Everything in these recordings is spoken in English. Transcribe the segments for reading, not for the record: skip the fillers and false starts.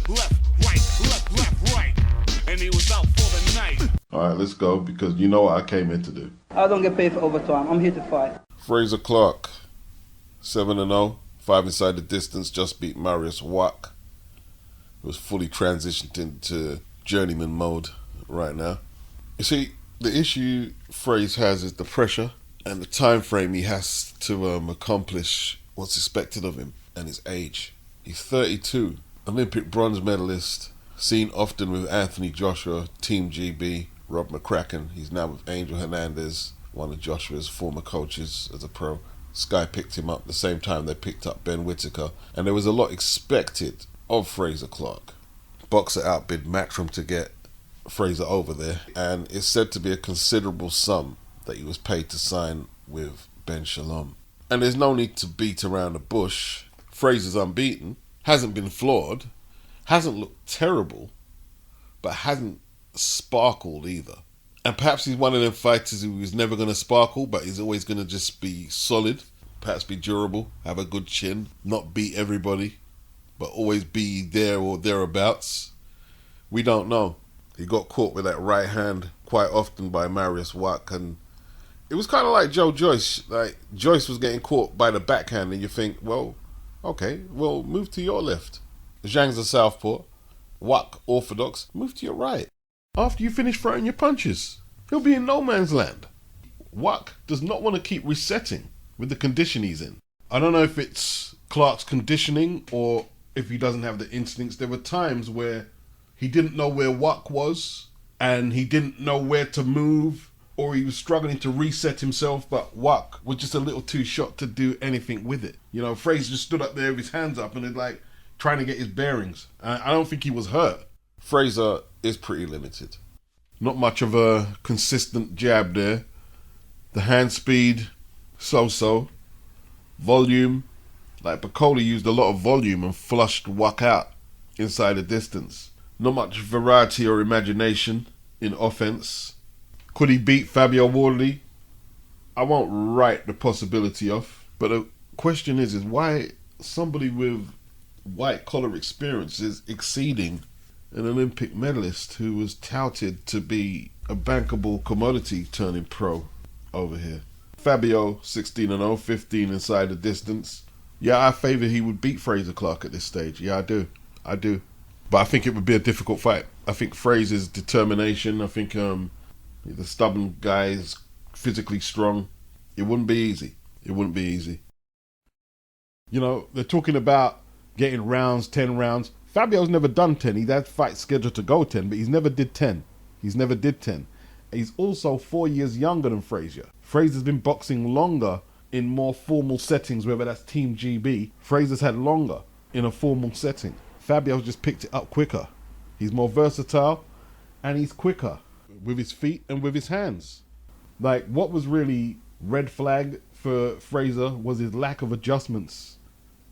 left, right. And he was out for the night. All right, let's go, because you know what I came here to do. I don't get paid for overtime. I'm here to fight. Frazer Clarke, 7-0, 5 inside the distance, just beat Mariusz Wach, who was fully transitioned into journeyman mode right now. You see, the issue Frazer has is the pressure and the time frame he has to accomplish what's expected of him and his age. He's 32, Olympic bronze medalist, seen often with Anthony Joshua, Team GB, Rob McCracken. He's now with Angel Hernandez, one of Joshua's former coaches as a pro. Sky picked him up the same time they picked up Ben Whittaker, and there was a lot expected of Frazer Clarke. Boxer outbid Matchroom to get Frazer over there, and it's said to be a considerable sum that he was paid to sign with Ben Shalom. And there's no need to beat around the bush. Frazer's unbeaten, hasn't been flawed, hasn't looked terrible, but hasn't sparkled either. And perhaps he's one of them fighters who is never going to sparkle, but he's always going to just be solid, perhaps be durable, have a good chin, not beat everybody, but always be there or thereabouts. We don't know. He got caught with that right hand quite often by Mariusz Wach, and it was kind of like Joe Joyce. Like, Joyce was getting caught by the backhand, and you think, well, okay, well, move to your left. Zhang's a southpaw. Wach, orthodox, move to your right. After you finish throwing your punches, he'll be in no man's land. Wach does not want to keep resetting with the condition he's in. I don't know if it's Clarke's conditioning or if he doesn't have the instincts. There were times where he didn't know where Wach was and he didn't know where to move, or he was struggling to reset himself, but Wach was just a little too shot to do anything with it. You know, Frazer just stood up there with his hands up and it's like trying to get his bearings. I don't think he was hurt. Frazer is pretty limited. Not much of a consistent jab there. The hand speed, so-so. Volume, like Piccoli used a lot of volume and flushed Wach out inside the distance. Not much variety or imagination in offense. Could he beat Fabio Wardley? I won't write the possibility off, but the question is why somebody with white collar experience is exceeding an Olympic medalist who was touted to be a bankable commodity turning pro over here. Fabio, 16-0, 15 inside the distance. Yeah, I favour he would beat Frazer Clarke at this stage. Yeah, I do. But I think it would be a difficult fight. I think Frazer's determination, I think the stubborn guy is physically strong. It wouldn't be easy. You know, they're talking about getting rounds, 10 rounds. Fabio's never done 10. He's had fights scheduled to go 10, but he's never did 10. He's also 4 years younger than Frazer. Frazer's been boxing longer in more formal settings, whether that's Team GB. Frazer's had longer in a formal setting. Fabio's just picked it up quicker. He's more versatile and he's quicker with his feet and with his hands. Like, what was really red flag for Frazer was his lack of adjustments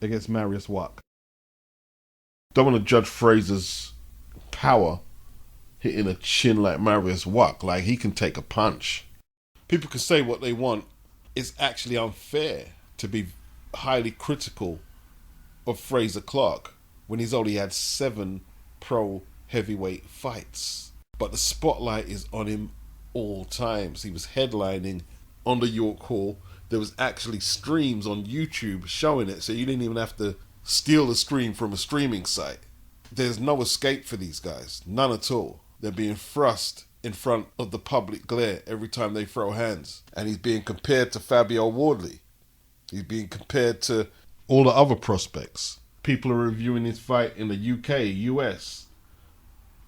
against Mariusz Wach. Don't want to judge Frazer's power hitting a chin like Mariusz Wach. Like, he can take a punch. People can say what they want. It's actually unfair to be highly critical of Frazer Clarke when he's only had 7 pro heavyweight fights. But the spotlight is on him all times. He was headlining on the York Hall. There was actually streams on YouTube showing it, so you didn't even have to steal the stream from a streaming site. There's no escape for these guys, none at all. They're being thrust in front of the public glare every time they throw hands. And he's being compared to Fabio Wardley. He's being compared to all the other prospects. People are reviewing his fight in the UK, US,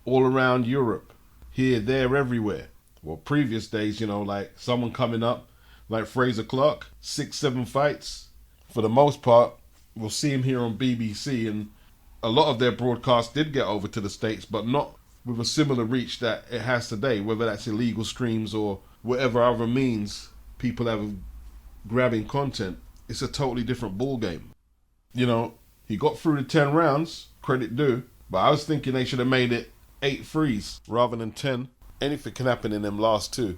all around Europe, here, there, everywhere. Well, previous days, you know, like someone coming up like Frazer Clarke, 6-7 fights. For the most part, we'll see him here on BBC, and a lot of their broadcasts did get over to the States, but not with a similar reach that it has today, whether that's illegal streams or whatever other means people have of grabbing content. It's a totally different ball game. You know, he got through the 10 rounds, credit due, but I was thinking they should have made it 8 threes rather than 10. Anything can happen in them last 2.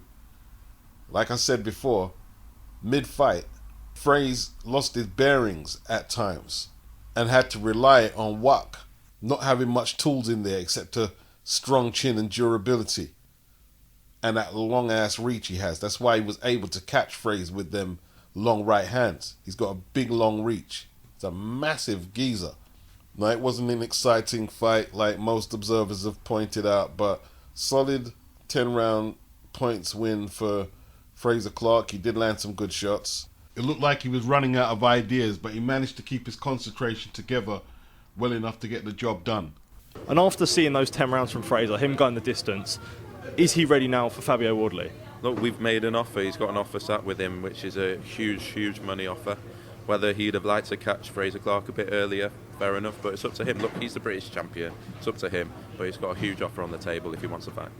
Like I said before, mid-fight, Frazer lost his bearings at times and had to rely on Wach not having much tools in there except a strong chin and durability. And that long ass reach he has. That's why he was able to catch Frazer with them long right hands. He's got a big long reach. It's a massive geezer. Now, it wasn't an exciting fight like most observers have pointed out, but solid 10-round points win for Frazer Clarke. He did land some good shots. It looked like he was running out of ideas, but he managed to keep his concentration together well enough to get the job done. And after seeing those 10 rounds from Frazer, him going the distance, is he ready now for Fabio Wardley? Look, we've made an offer. He's got an offer sat with him, which is a huge, huge money offer. Whether he'd have liked to catch Frazer Clarke a bit earlier, fair enough, but it's up to him. Look, he's the British champion. It's up to him, but he's got a huge offer on the table if he wants to fight.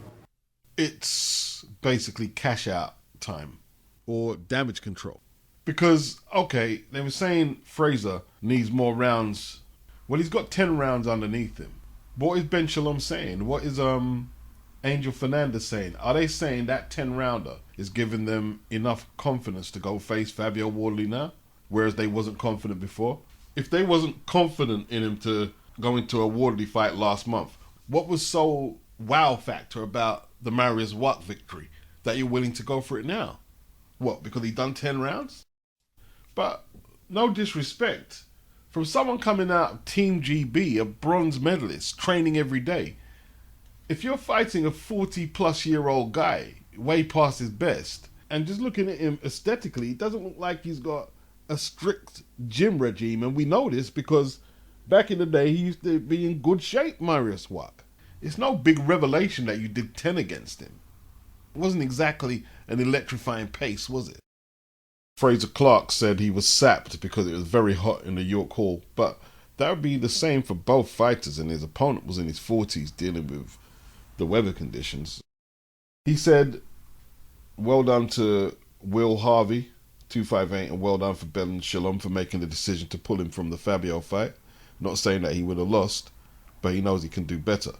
It's basically cash out time or damage control. Because, okay, they were saying Frazer needs more rounds. Well, he's got 10 rounds underneath him. What is Ben Shalom saying? What is Angel Fernandez saying? Are they saying that 10-rounder is giving them enough confidence to go face Fabio Wardley now, whereas they wasn't confident before? If they wasn't confident in him to go into a Wardley fight last month, what was so wow factor about the Mariusz Wach victory that you're willing to go for it now? What, because he done 10 rounds? But no disrespect, from someone coming out of Team GB, a bronze medalist, training every day, if you're fighting a 40-plus-year-old guy, way past his best, and just looking at him aesthetically, it doesn't look like he's got a strict gym regime. And we know this because back in the day, he used to be in good shape, Mariusz Wach. It's no big revelation that you did 10 against him. It wasn't exactly an electrifying pace, was it? Frazer Clarke said he was sapped because it was very hot in the York Hall, but that would be the same for both fighters, and his opponent was in his 40s dealing with the weather conditions. He said, well done to Will Harvey, 258, and well done for Ben Shalom for making the decision to pull him from the Fabio fight. Not saying that he would have lost, but he knows he can do better.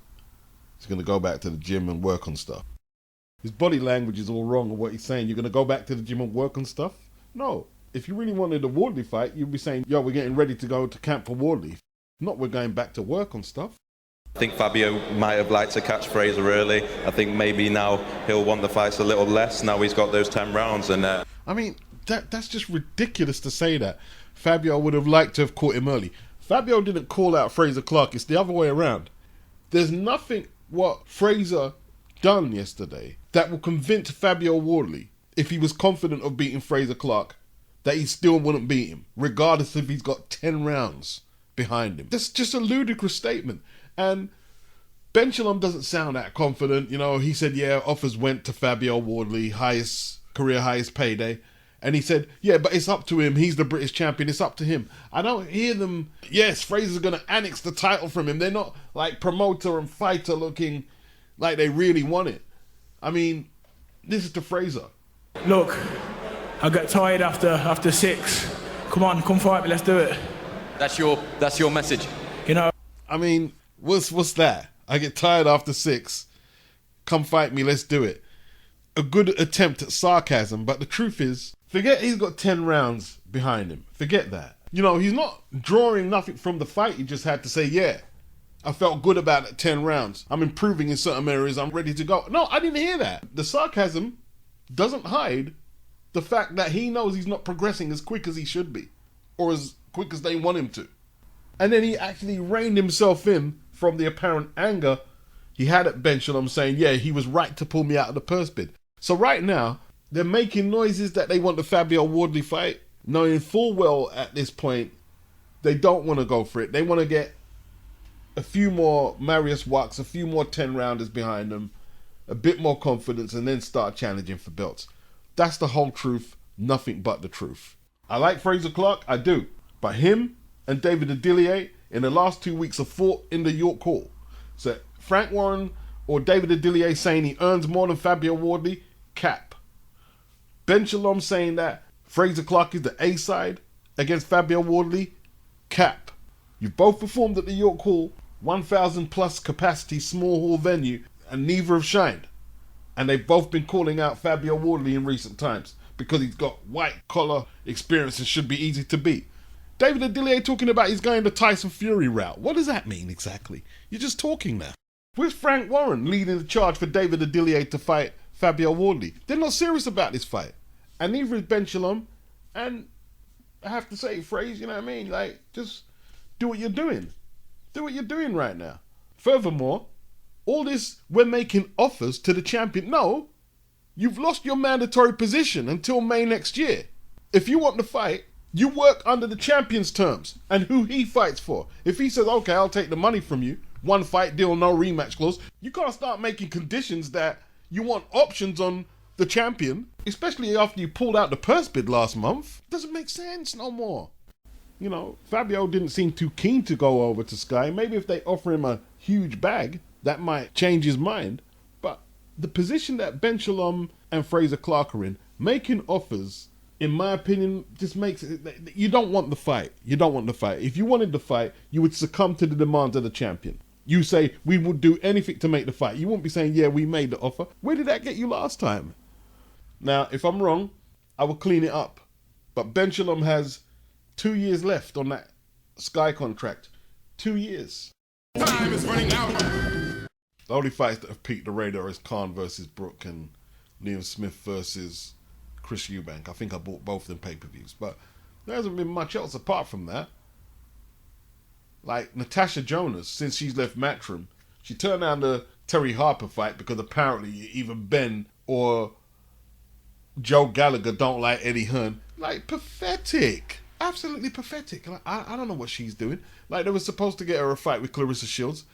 He's going to go back to the gym and work on stuff. His body language is all wrong on what he's saying. You're going to go back to the gym and work on stuff? No. If you really wanted a Wardley fight, you'd be saying, yo, we're getting ready to go to camp for Wardley. Not we're going back to work on stuff. I think Fabio might have liked to catch Frazer early. I think maybe now he'll want the fights a little less. Now he's got those 10 rounds. And I mean, that's just ridiculous to say that. Fabio would have liked to have caught him early. Fabio didn't call out Frazer Clarke. It's the other way around. There's nothing what Frazer done yesterday that will convince Fabio Wardley, if he was confident of beating Frazer Clarke, that he still wouldn't beat him, regardless if he's got 10 rounds behind him. That's just a ludicrous statement. And Ben Shalom doesn't sound that confident. You know, he said, yeah, offers went to Fabio Wardley, career highest payday. And he said, yeah, but it's up to him. He's the British champion. It's up to him. I don't hear them, yes, Frazer's going to annex the title from him. They're not like promoter and fighter looking like they really want it. I mean, this is to Frazer. Look, I got tired after 6. Come on, come fight me, let's do it. That's your message. You know. I mean, what's that? I get tired after 6. Come fight me, let's do it. A good attempt at sarcasm, but the truth is, forget he's got 10 rounds behind him. Forget that. You know, he's not drawing nothing from the fight. He just had to say, yeah, I felt good about it, 10 rounds. I'm improving in certain areas. I'm ready to go. No, I didn't hear that. The sarcasm doesn't hide the fact that he knows he's not progressing as quick as he should be, or as quick as they want him to. And then he actually reined himself in from the apparent anger he had at Ben Shalom, saying, yeah, he was right to pull me out of the purse bid. So right now, they're making noises that they want the Fabio Wardley fight, knowing full well at this point they don't want to go for it. They want to get a few more Mariusz Wachs, a few more 10-rounders behind them, a bit more confidence, and then start challenging for belts. That's the whole truth, nothing but the truth. I like Frazer Clarke, I do. But him and David Adilier in the last 2 weeks have fought in the York Hall. So Frank Warren or David Adilier saying he earns more than Fabio Wardley, cap. Ben Shalom saying that Frazer Clarke is the A-side against Fabio Wardley, cap. You've both performed at the York Hall, 1,000 plus capacity small hall venue, and neither have shined. And they've both been calling out Fabio Wardley in recent times because he's got white collar experience and should be easy to beat. David Adilier talking about he's going the Tyson Fury route. What does that mean exactly? You're just talking now. Where's Frank Warren leading the charge for David Adilier to fight Fabio Wardley? They're not serious about this fight. And neither is Ben Shalom. And I have to say, Frazer, you know what I mean? Like, just do what you're doing. Do what you're doing right now. Furthermore, all this, we're making offers to the champion. No, you've lost your mandatory position until May next year. If you want to fight, you work under the champion's terms and who he fights for. If he says, okay, I'll take the money from you, one fight deal, no rematch clause, you can't start making conditions that you want options on the champion, especially after you pulled out the purse bid last month. Doesn't make sense no more. You know, Fabio didn't seem too keen to go over to Sky. Maybe if they offer him a huge bag, that might change his mind. But the position that Ben Shalom and Frazer Clarke are in, making offers, in my opinion, just makes it, you don't want the fight. You don't want the fight. If you wanted the fight, you would succumb to the demands of the champion. You say, we would do anything to make the fight. You wouldn't be saying, yeah, we made the offer. Where did that get you last time? Now, if I'm wrong, I will clean it up. But Ben Shalom has 2 years left on that Sky contract. 2 years. Time is running out. The only fights that have peaked the radar is Khan versus Brook and Liam Smith versus Chris Eubank. I think I bought both of them pay-per-views. But there hasn't been much else apart from that. Like Natasha Jonas, since she's left Matchroom, she turned down the Terry Harper fight because apparently either Ben or Joe Gallagher don't like Eddie Hearn. Like, pathetic. Absolutely pathetic. Like, I don't know what she's doing. Like, they were supposed to get her a fight with Clarissa Shields.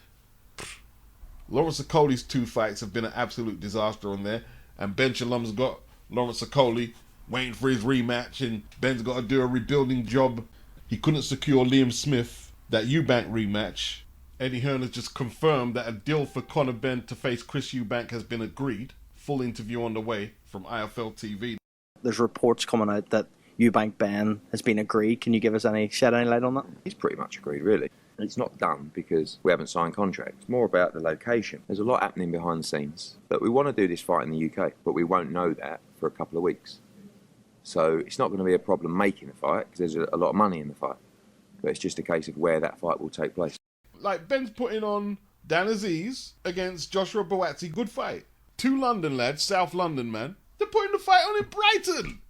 Lawrence Okole's 2 fights have been an absolute disaster on there. And Ben Shalom's got Lawrence Okole waiting for his rematch. And Ben's got to do a rebuilding job. He couldn't secure Liam Smith that Eubank rematch. Eddie Hearn has just confirmed that a deal for Conor Benn to face Chris Eubank has been agreed. Full interview on the way from IFL TV. There's reports coming out that Eubank Ben has been agreed. Can you shed any light on that? It's pretty much agreed, really. It's not done because we haven't signed contracts. It's more about the location. There's a lot happening behind the scenes. But we want to do this fight in the UK, but we won't know that for a couple of weeks. So it's not going to be a problem making the fight because there's a lot of money in the fight. But it's just a case of where that fight will take place. Like, Ben's putting on Dan Aziz against Joshua Boatzy. Good fight. 2 London lads, South London, man. They're putting the fight on in Brighton.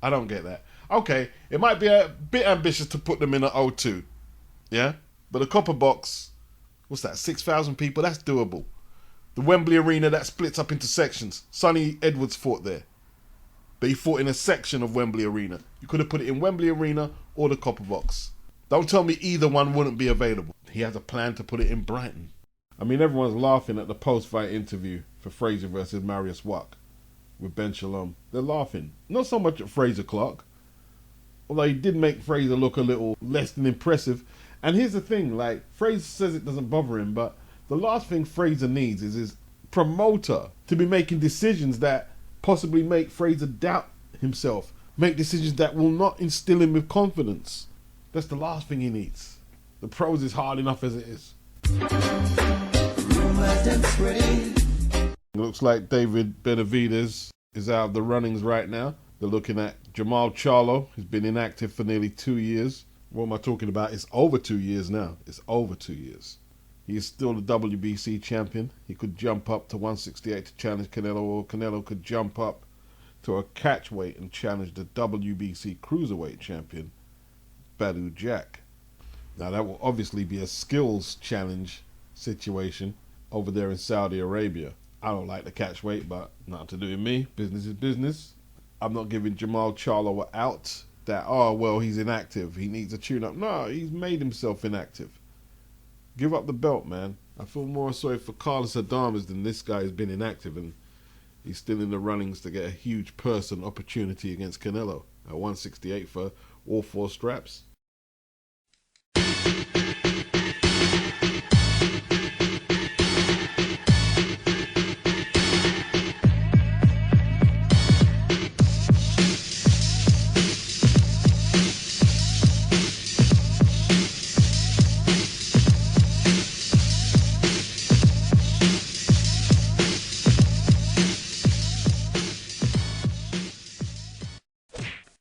I don't get that. Okay, it might be a bit ambitious to put them in an O2. Yeah? But the Copper Box, what's that, 6,000 people? That's doable. The Wembley Arena, that splits up into sections. Sonny Edwards fought there. But he fought in a section of Wembley Arena. You could have put it in Wembley Arena or the Copper Box. Don't tell me either one wouldn't be available. He has a plan to put it in Brighton. I mean, everyone's laughing at the post-fight interview for Frazer versus Mariusz Wach with Ben Shalom. They're laughing. Not so much at Frazer Clarke, although he did make Frazer look a little less than impressive. And here's the thing, like, Frazer says it doesn't bother him, but the last thing Frazer needs is his promoter to be making decisions that possibly make Frazer doubt himself, make decisions that will not instill him with confidence. That's the last thing he needs. The pros is hard enough as it is. It looks like David Benavidez is out of the runnings right now. They're looking at JERMALL Charlo, who's been inactive for nearly 2 years. What am I talking about? It's over 2 years now. It's over 2 years. He is still the WBC champion. He could jump up to 168 to challenge CANELO, or CANELO could jump up to a catch weight and challenge the WBC cruiserweight champion, BADOU Jack. Now that will obviously be a skills challenge situation over there in Saudi Arabia. I don't like the catch weight, but nothing to do with me. Business is business. I'm not giving JERMALL Charlo an out that, oh, well, he's inactive. He needs a tune-up. No, he's made himself inactive. Give up the belt, man. I feel more sorry for Carlos Adames than this guy who's been inactive and he's still in the runnings to get a huge purse and opportunity against CANELO at 168 for all 4 straps.